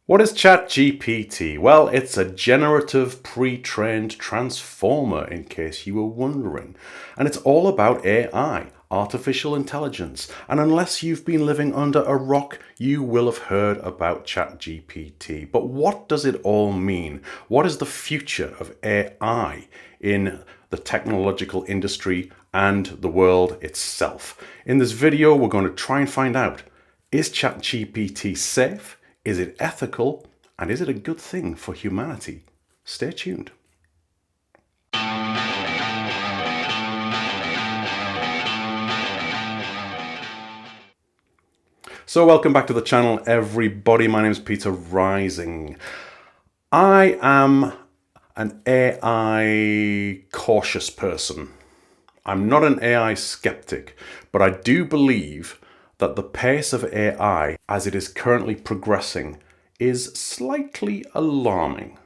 What is ChatGPT? Well, it's a generative pre-trained transformer, in case you were wondering. And it's all about AI, artificial intelligence. And unless you've been living under a rock, you will have heard about ChatGPT. But what does it all mean? What is the future of AI in the technological industry and the world itself? In this video, we're going to try and find out, is ChatGPT safe? Is it ethical? And is it a good thing for humanity? Stay tuned. So welcome back to the channel, everybody. My name is Peter Rising. I am an AI cautious person. I'm not an AI skeptic, but I do believe that the pace of AI as it is currently progressing is slightly alarming.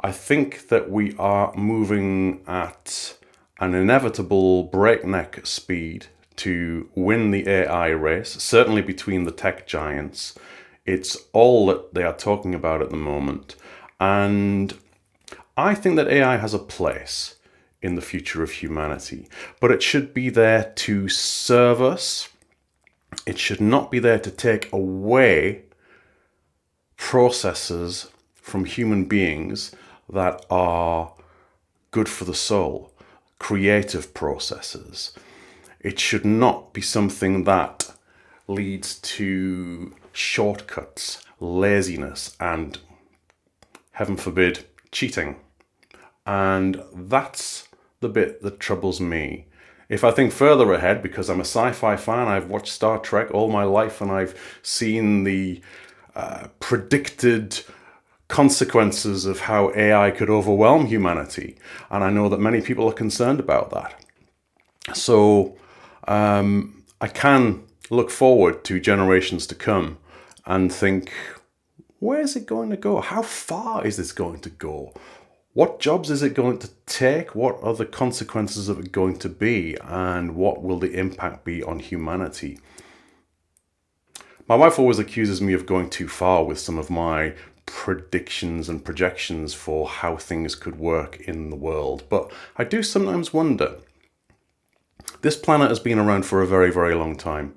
I think that we are moving at an inevitable breakneck speed to win the AI race, certainly between the tech giants. It's all that they are talking about at the moment. And I think that AI has a place in the future of humanity, but it should be there to serve us. It should not be there to take away processes from human beings that are good for the soul, creative processes. It should not be something that leads to shortcuts, laziness, and, heaven forbid, cheating. And that's the bit that troubles me. If I think further ahead, because I'm a sci-fi fan, I've watched Star Trek all my life and I've seen the predicted consequences of how AI could overwhelm humanity. And I know that many people are concerned about that. So I can look forward to generations to come and think, where's it going to go? How far is this going to go? What jobs is it going to take? What are the consequences of it going to be? And what will the impact be on humanity? My wife always accuses me of going too far with some of my predictions and projections for how things could work in the world. But I do sometimes wonder. This planet has been around for a very, very long time.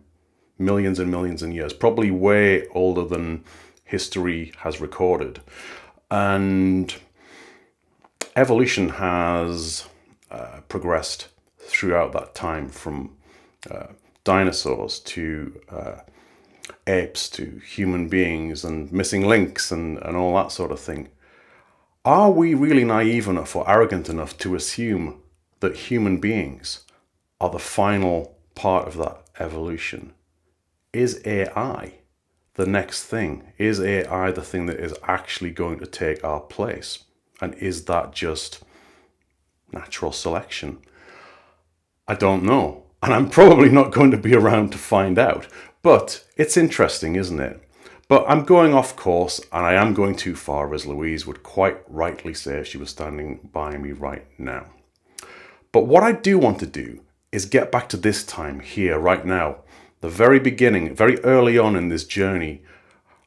Millions and millions of years. Probably way older than history has recorded. And evolution has progressed throughout that time, from dinosaurs to apes to human beings and missing links and all that sort of thing. Are we really naive enough or arrogant enough to assume that human beings are the final part of that evolution? Is AI the next thing? Is AI the thing that is actually going to take our place? And is that just natural selection? I don't know. And I'm probably not going to be around to find out. But it's interesting, isn't it? But I'm going off course, and I am going too far, as Louise would quite rightly say if she was standing by me right now. But what I do want to do is get back to this time here, right now. The very beginning, very early on in this journey,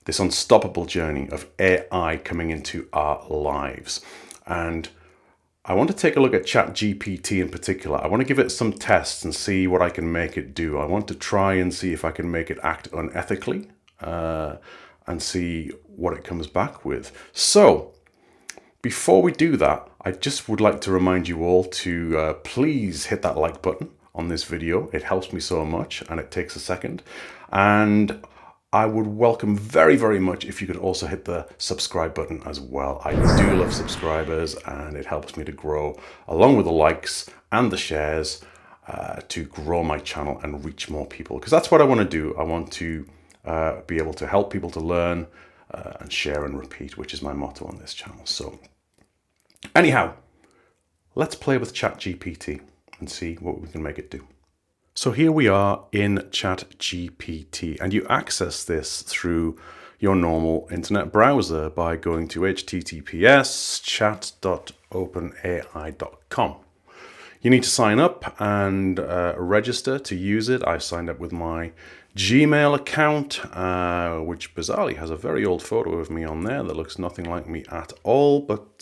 this unstoppable journey of AI coming into our lives. And I want to take a look at ChatGPT in particular. I want to give it some tests and see what I can make it do. I want to try and see if I can make it act unethically and see what it comes back with. So before we do that, I just would like to remind you all to please hit that like button on this video. It helps me so much, and it takes a second. And I would welcome very, very much if you could also hit the subscribe button as well. I do love subscribers, and it helps me to grow, along with the likes and the shares, to grow my channel and reach more people. Because that's what I want to do. I want to be able to help people to learn and share and repeat, which is my motto on this channel. So anyhow, let's play with ChatGPT and see what we can make it do. So here we are in ChatGPT, and you access this through your normal internet browser by going to https://chat.openai.com. You need to sign up and register to use it. I signed up with my Gmail account, which bizarrely has a very old photo of me on there that looks nothing like me at all, but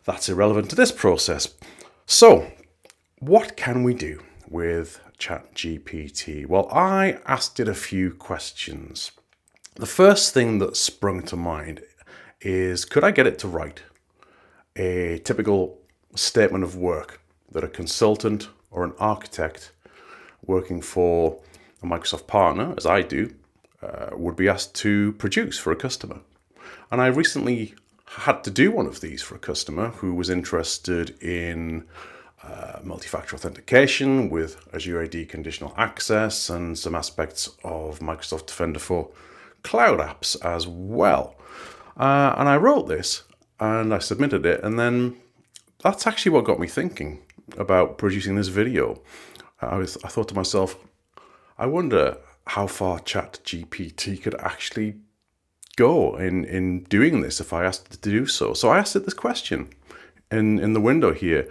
that's irrelevant to this process. So, what can we do with ChatGPT? Well, I asked it a few questions. The first thing that sprung to mind is, could I get it to write a typical statement of work that a consultant or an architect working for a Microsoft partner, as I do, would be asked to produce for a customer? And I recently had to do one of these for a customer who was interested in multi-factor authentication with Azure AD conditional access and some aspects of Microsoft Defender for cloud apps as well. And I wrote this and I submitted it, and then that's actually what got me thinking about producing this video. I thought to myself, I wonder how far ChatGPT could actually go in doing this if I asked it to do so. So I asked it this question in the window here.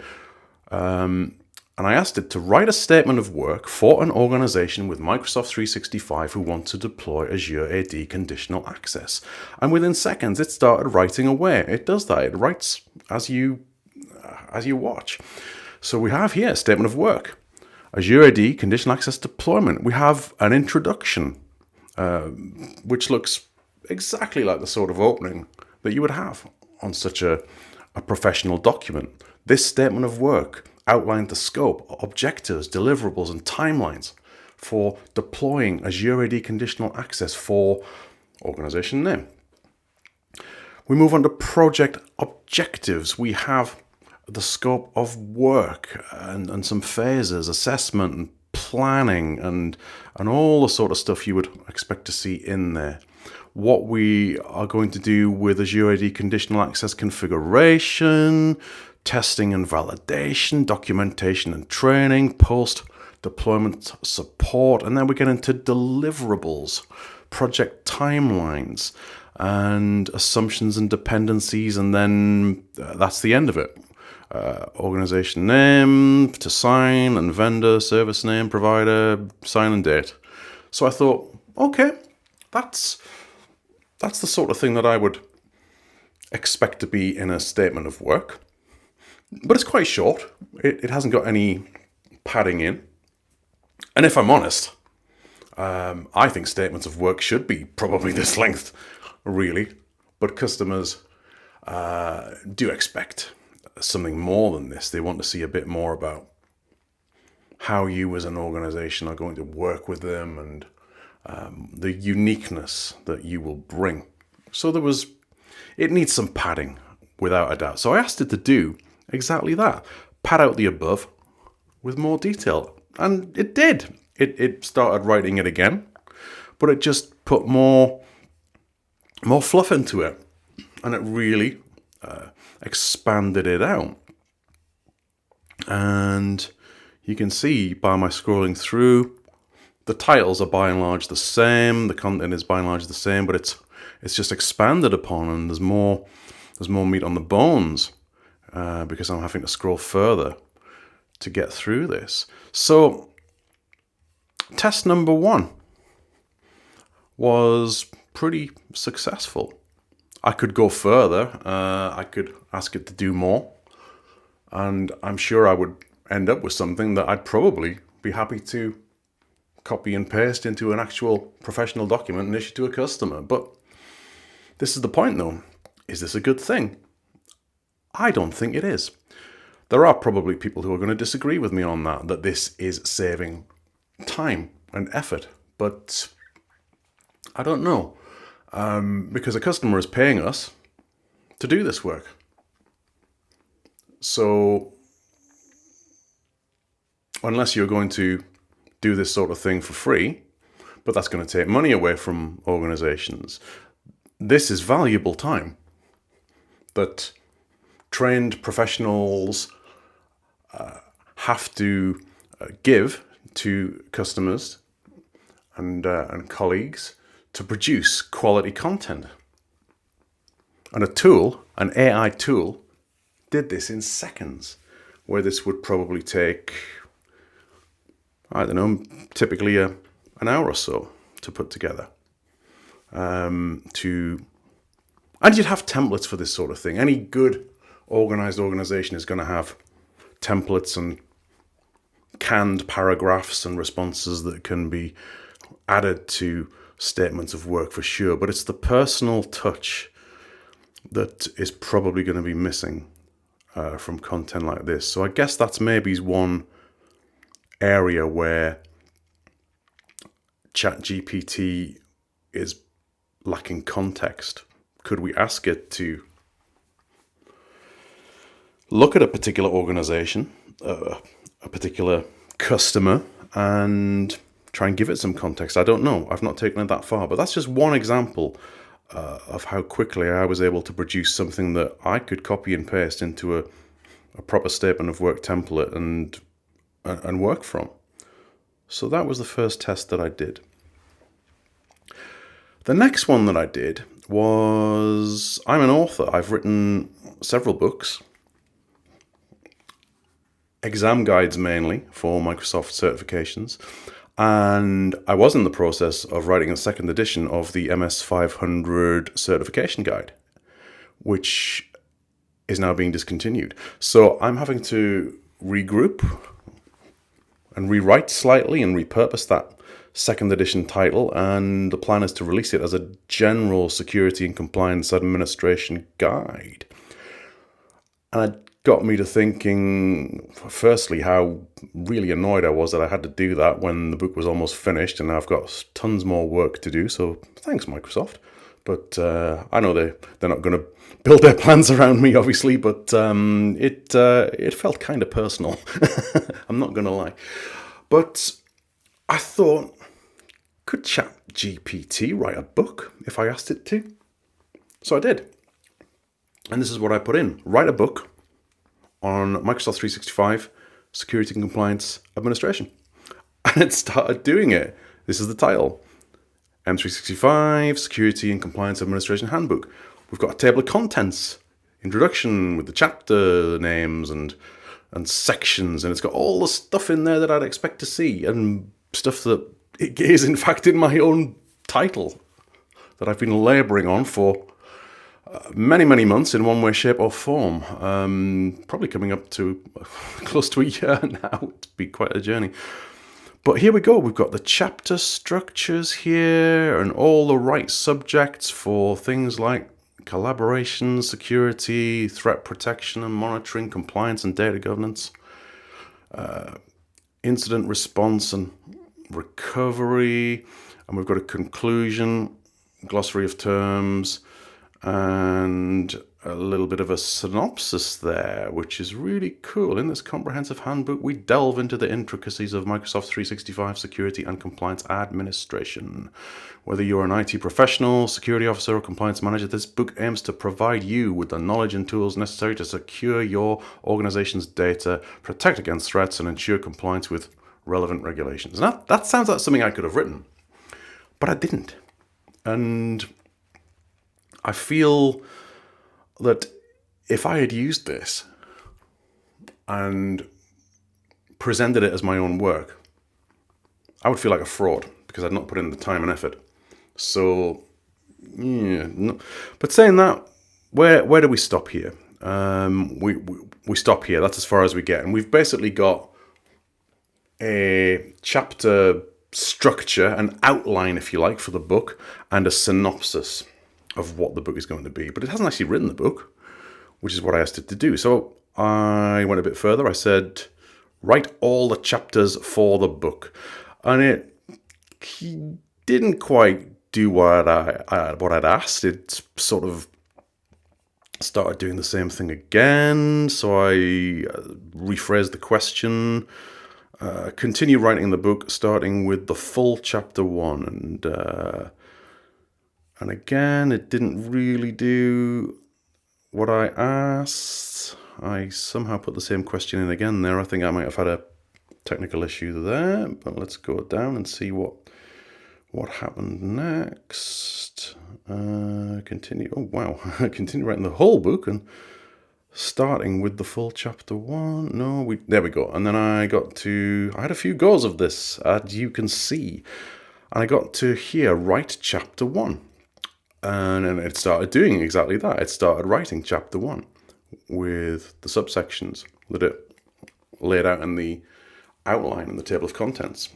And I asked it to write a statement of work for an organization with Microsoft 365 who want to deploy Azure AD conditional access. And within seconds, it started writing away. It does that. It writes as you watch. So we have here a statement of work. Azure AD conditional access deployment. We have an introduction, which looks exactly like the sort of opening that you would have on such a professional document. This statement of work outlined the scope, objectives, deliverables, and timelines for deploying Azure AD conditional access for organization name. We move on to project objectives. We have the scope of work and some phases, assessment and planning and all the sort of stuff you would expect to see in there. What we are going to do with Azure AD conditional access configuration, testing and validation, documentation and training, post-deployment support, and then we get into deliverables, project timelines, and assumptions and dependencies, and then that's the end of it. Organization name to sign, and vendor, service name, provider, sign and date. So I thought, okay, that's the sort of thing that I would expect to be in a statement of work. But it's quite short. It hasn't got any padding in. And if I'm honest, I think statements of work should be probably this length, really. But customers do expect something more than this. They want to see a bit more about how you as an organization are going to work with them and the uniqueness that you will bring. So it needs some padding, without a doubt. So I asked it to do exactly that. Pad out the above with more detail. And it did. It started writing it again, but it just put more fluff into it. And it really expanded it out. And you can see by my scrolling through, the titles are by and large the same, the content is by and large the same, but it's just expanded upon, and there's more meat on the bones because I'm having to scroll further to get through this. So test number 1 was pretty successful. I could go further. I could ask it to do more, and I'm sure I would end up with something that I'd probably be happy to copy and paste into an actual professional document and issue to a customer. But this is the point though. Is this a good thing? I don't think it is. There are probably people who are going to disagree with me on that this is saving time and effort. But I don't know. Because a customer is paying us to do this work. So unless you're going to do this sort of thing for free, but that's going to take money away from organizations, this is valuable time that trained professionals have to give to customers and colleagues to produce quality content. And an AI tool, did this in seconds, where this would probably take, I don't know, typically a an hour or so to put together. And you'd have templates for this sort of thing. Any good organized organization is going to have templates and canned paragraphs and responses that can be added to statements of work for sure. But it's the personal touch that is probably going to be missing from content like this. So I guess that's maybe one area where ChatGPT is lacking context. Could we ask it to look at a particular organization, a particular customer, and try and give it some context? I don't know. I've not taken it that far, but that's just one example of how quickly I was able to produce something that I could copy and paste into a proper statement of work template and work from. So that was the first test that I did. The next one that I did was, I'm an author. I've written several books, exam guides mainly for Microsoft certifications, and I was in the process of writing a second edition of the MS500 certification guide, which is now being discontinued. So I'm having to regroup and rewrite slightly and repurpose that second edition title, and the plan is to release it as a general security and compliance administration guide. And it got me to thinking, firstly, how really annoyed I was that I had to do that when the book was almost finished, and I've got tons more work to do, so thanks, Microsoft. But I know they're not going to build their plans around me, obviously, but it felt kind of personal. I'm not going to lie. But I thought, could ChatGPT write a book if I asked it to? So I did. And this is what I put in. Write a book on Microsoft 365 Security and Compliance Administration. And it started doing it. This is the title. M365 Security and Compliance Administration Handbook. We've got a table of contents, introduction with the chapter names and sections, and it's got all the stuff in there that I'd expect to see, and stuff that it is in fact in my own title that I've been labouring on for many, many months in one way, shape or form. Probably coming up to close to a year now. It's been quite a journey. But here we go. We've got the chapter structures here and all the right subjects for things like collaboration, security, threat protection and monitoring, compliance and data governance, incident response and recovery. And we've got a conclusion, glossary of terms, and a little bit of a synopsis there, which is really cool. In this comprehensive handbook, we delve into the intricacies of Microsoft 365 security and compliance administration. Whether you're an IT professional, security officer, or compliance manager, this book aims to provide you with the knowledge and tools necessary to secure your organization's data, protect against threats, and ensure compliance with relevant regulations. And that sounds like something I could have written, but I didn't. And I feel that if I had used this and presented it as my own work, I would feel like a fraud because I'd not put in the time and effort. So, yeah. No. But saying that, where do we stop here? We stop here. That's as far as we get. And we've basically got a chapter structure, an outline, if you like, for the book, and a synopsis of what the book is going to be. But it hasn't actually written the book, which is what I asked it to do. So I went a bit further. I said, write all the chapters for the book. And it didn't quite do what I'd asked. It sort of started doing the same thing again. So I rephrased the question. Continue writing the book, starting with the full chapter 1. And again, it didn't really do what I asked. I somehow put the same question in again there. I think I might have had a technical issue there, but let's go down and see what happened next. Continue. Oh, wow. Continue writing the whole book and starting with the full chapter 1. No, there we go. And then I had a few goes of this, as you can see. And I got to here, write chapter 1. And it started doing exactly that. It started writing chapter 1 with the subsections that it laid out in the outline in the table of contents.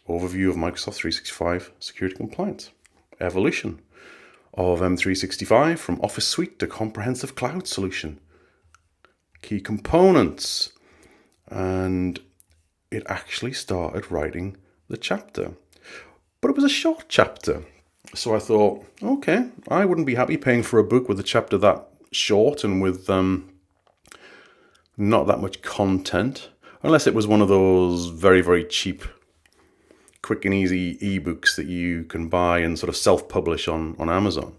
Overview of Microsoft 365 security compliance. Evolution of M365 from Office Suite to comprehensive cloud solution. Key components. And it actually started writing the chapter. But it was a short chapter. So I thought, okay, I wouldn't be happy paying for a book with a chapter that short and with not that much content, unless it was one of those very, very cheap, quick and easy ebooks that you can buy and sort of self-publish on Amazon.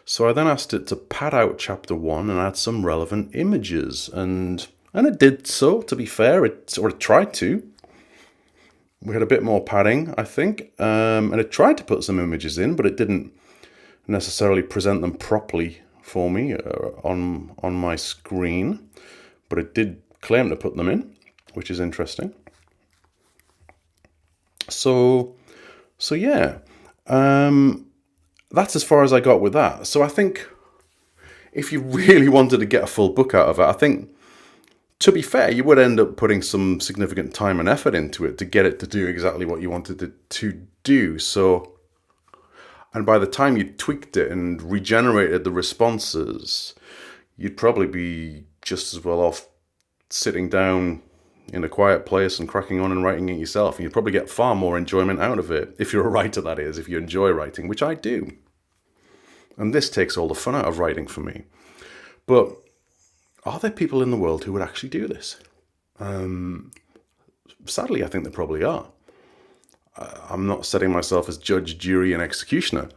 So I then asked it to pad out chapter 1 and add some relevant images, and it did so, to be fair. It tried to. We had a bit more padding, I think, and it tried to put some images in, but it didn't necessarily present them properly for me on my screen. But it did claim to put them in, which is interesting. So yeah, that's as far as I got with that. So I think if you really wanted to get a full book out of it, I think, to be fair, you would end up putting some significant time and effort into it to get it to do exactly what you wanted it to do. So, and by the time you tweaked it and regenerated the responses, you'd probably be just as well off sitting down in a quiet place and cracking on and writing it yourself. And you'd probably get far more enjoyment out of it, if you're a writer, that is, if you enjoy writing, which I do. And this takes all the fun out of writing for me. But are there people in the world who would actually do this? Sadly, I think there probably are. I'm not setting myself as judge, jury, and executioner.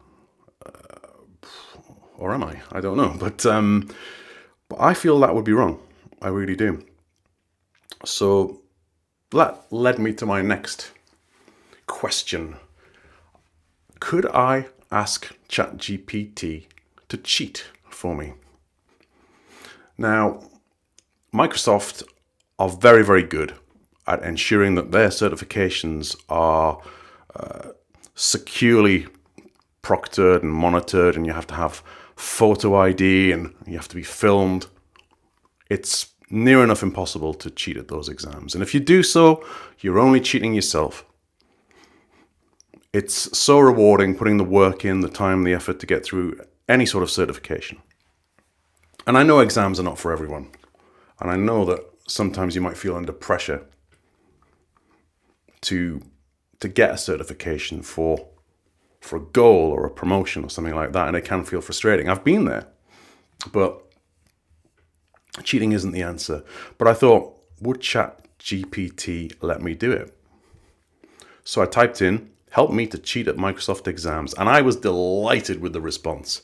Or am I? I don't know. But I feel that would be wrong. I really do. So that led me to my next question. Could I ask ChatGPT to cheat for me? Now, Microsoft are very, very good at ensuring that their certifications are securely proctored and monitored, and you have to have photo ID and you have to be filmed. It's near enough impossible to cheat at those exams. And if you do so, you're only cheating yourself. It's so rewarding putting the work in, the time, the effort to get through any sort of certification. And I know exams are not for everyone. And I know that sometimes you might feel under pressure to get a certification for a goal or a promotion or something like that. And it can feel frustrating. I've been there. But cheating isn't the answer. But I thought, would ChatGPT let me do it? So I typed in, help me to cheat at Microsoft exams. And I was delighted with the response.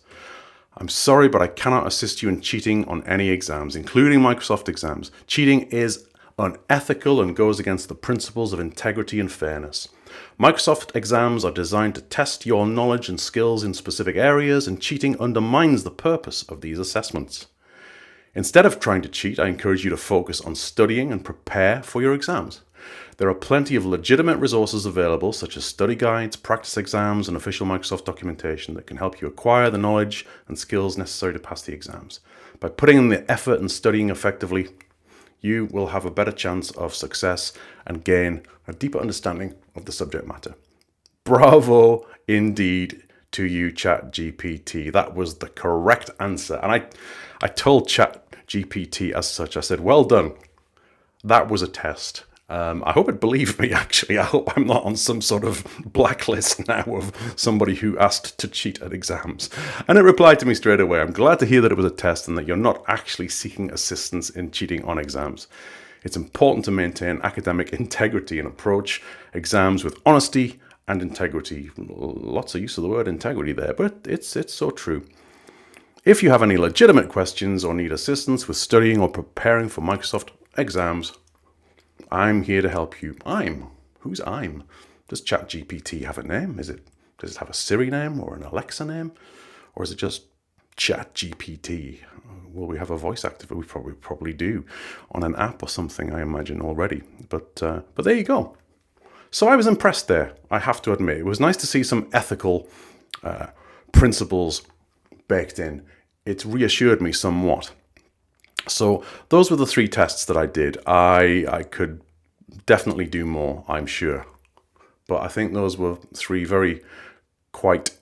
I'm sorry, but I cannot assist you in cheating on any exams, including Microsoft exams. Cheating is unethical and goes against the principles of integrity and fairness. Microsoft exams are designed to test your knowledge and skills in specific areas, and cheating undermines the purpose of these assessments. Instead of trying to cheat, I encourage you to focus on studying and prepare for your exams. There are plenty of legitimate resources available, such as study guides, practice exams, and official Microsoft documentation that can help you acquire the knowledge and skills necessary to pass the exams. By putting in the effort and studying effectively, you will have a better chance of success and gain a deeper understanding of the subject matter. Bravo indeed to you, ChatGPT. That was the correct answer. And I told ChatGPT as such. I said, well done. That was a test. I hope it believed me, actually. I hope I'm not on some sort of blacklist now of somebody who asked to cheat at exams. And it replied to me straight away. I'm glad to hear that it was a test and that you're not actually seeking assistance in cheating on exams. It's important to maintain academic integrity and approach exams with honesty and integrity. Lots of use of the word integrity there, but it's so true. If you have any legitimate questions or need assistance with studying or preparing for Microsoft exams, I'm here to help you. Who's I'm? Does ChatGPT have a name? Does it have a Siri name or an Alexa name? Or is it just ChatGPT? Will we have a voice activator? We probably do on an app or something, I imagine already. But there you go. So I was impressed there, I have to admit. It was nice to see some ethical principles baked in. It reassured me somewhat. So those were the 3 tests that I did. I could definitely do more, I'm sure. But I think those were 3 very quite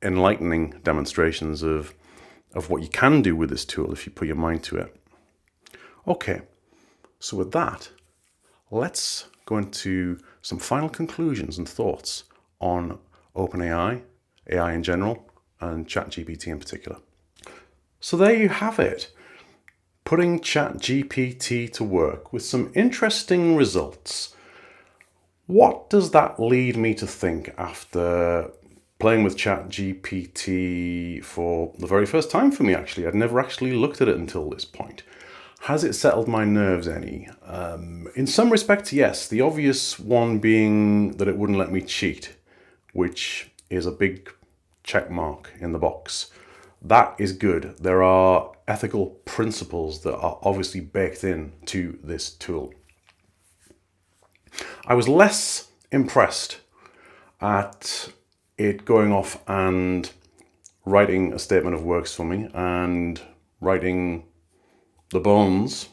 enlightening demonstrations of what you can do with this tool if you put your mind to it. Okay, so with that, let's go into some final conclusions and thoughts on OpenAI, AI in general, and ChatGPT in particular. So there you have it. Putting ChatGPT to work with some interesting results. What does that lead me to think after playing with ChatGPT for the very first time for me, actually? I'd never actually looked at it until this point. Has it settled my nerves any? In some respects, yes. The obvious one being that it wouldn't let me cheat, which is a big check mark in the box. That is good. There are ethical principles that are obviously baked into this tool. I was less impressed at it going off and writing a statement of works for me and writing the bones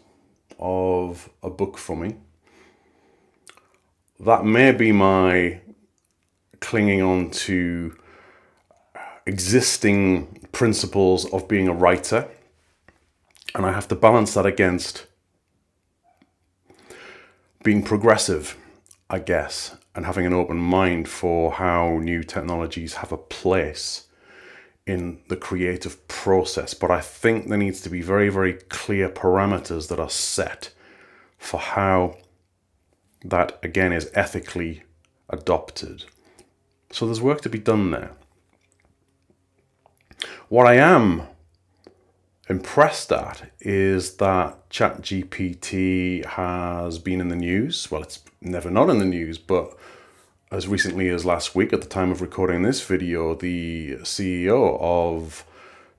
of a book for me. That may be my clinging on to existing principles of being a writer, and I have to balance that against being progressive, I guess, and having an open mind for how new technologies have a place in the creative process. But I think there needs to be very, very clear parameters that are set for how that, again, is ethically adopted. So there's work to be done there. What I am impressed at is that ChatGPT has been in the news. Well, it's never not in the news, but as recently as last week, at the time of recording this video, the CEO of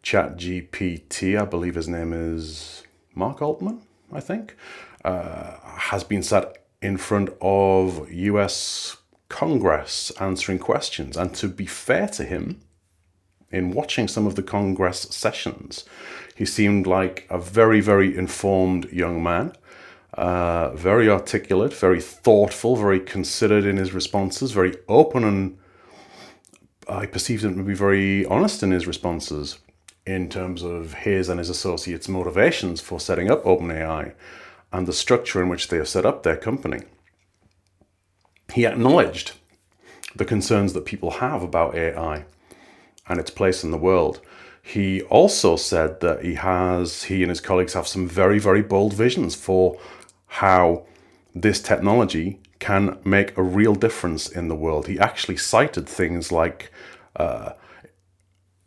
ChatGPT, I believe his name is Mark Altman, I think, has been sat in front of US Congress answering questions. And to be fair to him, in watching some of the Congress sessions, he seemed like a very, very informed young man, very articulate, very thoughtful, very considered in his responses, very open, and I perceived him to be very honest in his responses in terms of his and his associates' motivations for setting up OpenAI and the structure in which they have set up their company. He acknowledged the concerns that people have about AI and its place in the world. He also said that he and his colleagues have some very, very bold visions for how this technology can make a real difference in the world. He actually cited things like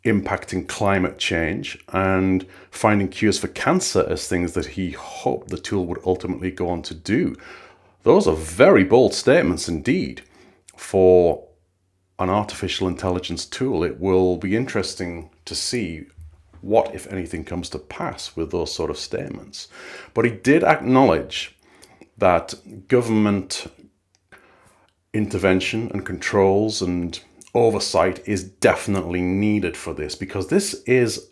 impacting climate change and finding cures for cancer as things that he hoped the tool would ultimately go on to do. Those are very bold statements indeed for an artificial intelligence tool. It will be interesting to see what, if anything, comes to pass with those sort of statements. But he did acknowledge that government intervention and controls and oversight is definitely needed for this, because this is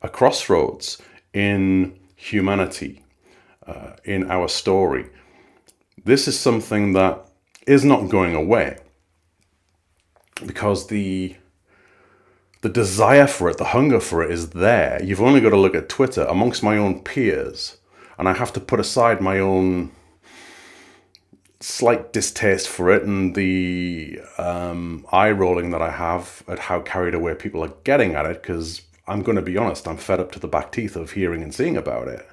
a crossroads in humanity, in our story. This is something that is not going away, because the desire for it, the hunger for it is there. You've only got to look at Twitter amongst my own peers, and I have to put aside my own slight distaste for it and the eye rolling that I have at how carried away people are getting at it, because I'm going to be honest, I'm fed up to the back teeth of hearing and seeing about it.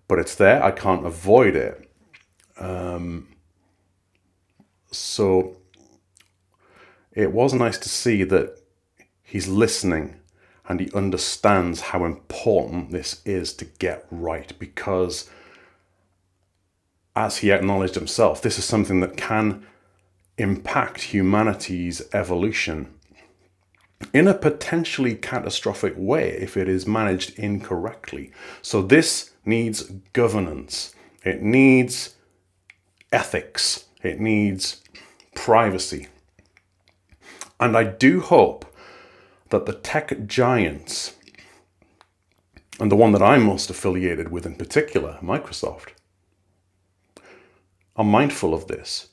But it's there, I can't avoid it. So it was nice to see that he's listening and he understands how important this is to get right, because as he acknowledged himself, this is something that can impact humanity's evolution in a potentially catastrophic way if it is managed incorrectly. So this needs governance. It needs ethics. It needs privacy. And I do hope that the tech giants, and the one that I'm most affiliated with in particular, Microsoft, are mindful of this.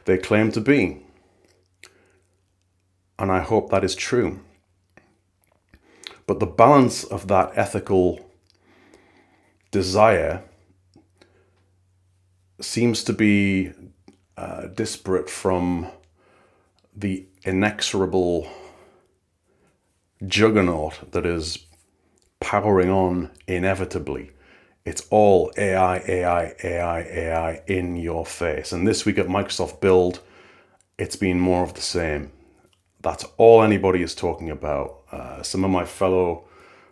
They claim to be. And I hope that is true. But the balance of that ethical desire seems to be disparate from the inexorable juggernaut that is powering on inevitably. It's all AI, AI, AI, AI in your face. And this week at Microsoft Build, it's been more of the same. That's all anybody is talking about. Some of my fellow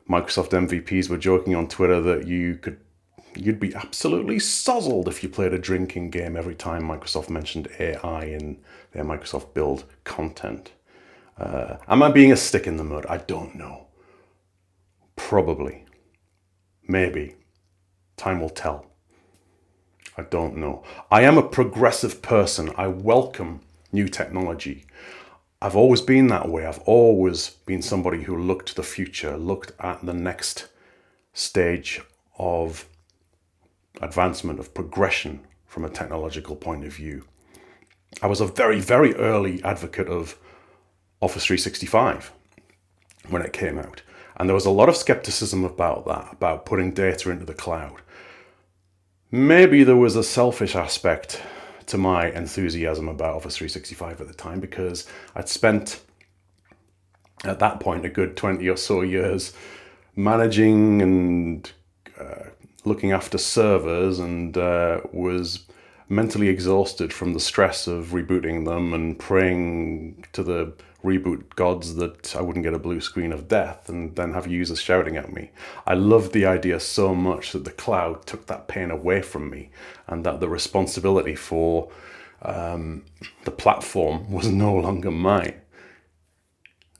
Microsoft MVPs were joking on Twitter that you'd be absolutely sozzled if you played a drinking game every time Microsoft mentioned AI in their Microsoft Build content. Am I being a stick in the mud? I don't know. Probably. Maybe. Time will tell. I don't know. I am a progressive person. I welcome new technology. I've always been that way. I've always been somebody who looked to the future, looked at the next stage of advancement, of progression from a technological point of view. I was a very, very early advocate of Office 365 when it came out. And there was a lot of skepticism about that, about putting data into the cloud. Maybe there was a selfish aspect to my enthusiasm about Office 365 at the time, because I'd spent, at that point, a good 20 or so years managing and looking after servers, and was mentally exhausted from the stress of rebooting them and praying to the reboot gods that I wouldn't get a blue screen of death and then have users shouting at me. I loved the idea so much that the cloud took that pain away from me, and that the responsibility for the platform was no longer mine.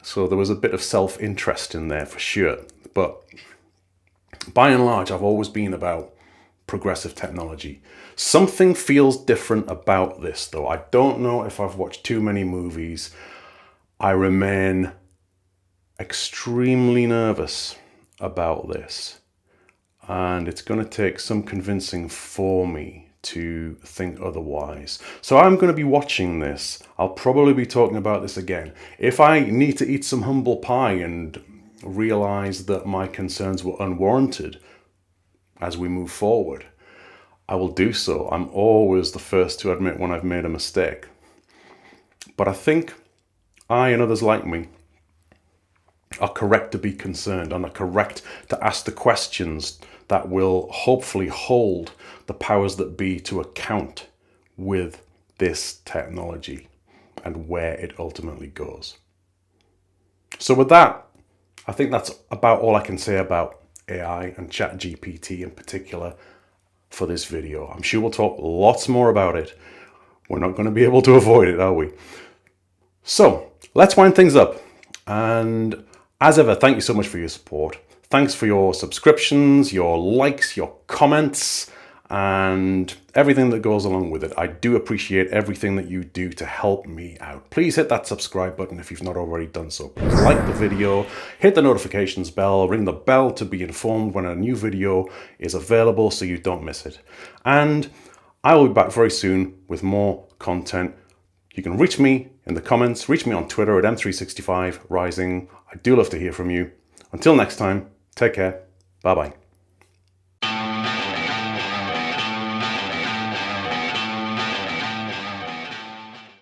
So there was a bit of self-interest in there for sure. But by and large, I've always been about progressive technology. Something feels different about this, though. I don't know if I've watched too many movies. I remain extremely nervous about this, and it's going to take some convincing for me to think otherwise. So I'm going to be watching this. I'll probably be talking about this again. If I need to eat some humble pie and realize that my concerns were unwarranted as we move forward, I will do so. I'm always the first to admit when I've made a mistake. But I think I and others like me are correct to be concerned, and are correct to ask the questions that will hopefully hold the powers that be to account with this technology and where it ultimately goes. So with that, I think that's about all I can say about AI and ChatGPT in particular for this video. I'm sure we'll talk lots more about it. We're not going to be able to avoid it, are we? So let's wind things up. And as ever, thank you so much for your support. Thanks for your subscriptions, your likes, your comments, and everything that goes along with it. I do appreciate everything that you do to help me out. Please hit that subscribe button if you've not already done so. Please like the video, hit the notifications bell, ring the bell to be informed when a new video is available so you don't miss it. And I will be back very soon with more content. You can reach me in the comments, reach me on Twitter at M365Rising. I do love to hear from you. Until next time, take care. Bye-bye.